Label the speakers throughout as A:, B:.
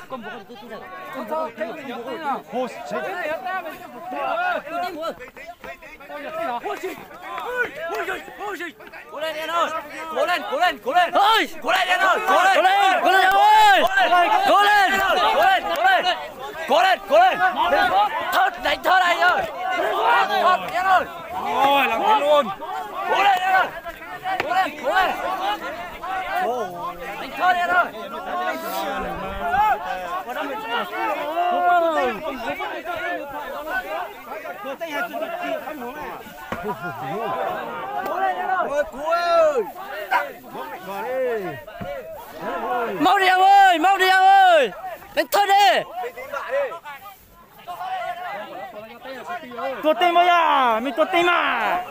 A: con bố tôi này.
B: Hồ chết.
A: Tôi tin muốn. Cố lên Đen ơi. Cố lên. Ơi, cố lên Đen ơi. Cố lên ơi. Cố lên. Thớt đánh thớt này ơi. Thớt Đen ơi.
B: Ôi làm thế luôn.
A: Cố lên Đen ơi. Cố lên. Đánh thớt Đen ơi. Mau đi em ơi, đánh thớt đi.
B: Tuột tim bây giờ, mình tuột tim à.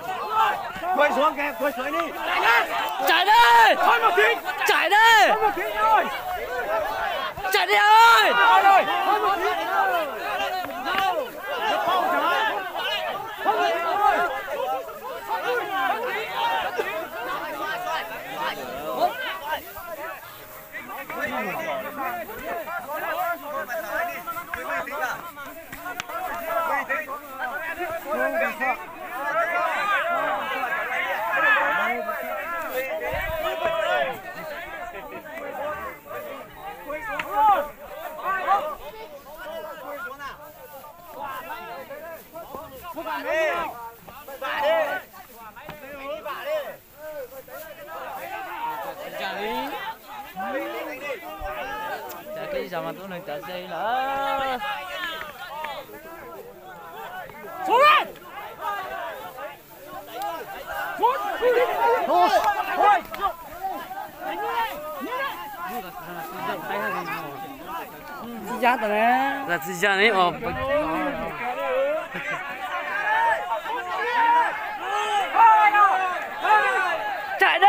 B: Quay xuống kìa, quay xuống đi.
A: Chạy đi.
B: Thôi một tí.
A: Chạy đi.
B: Thôi một tí thôi.
A: Chạy đi ơi.
B: Thôi một tí.
A: Cái sao mà tôi này chạy xe nữa.
B: Xuống lên. Thôi.
A: Giá tao nè. Là giá này mà. Chạy đi.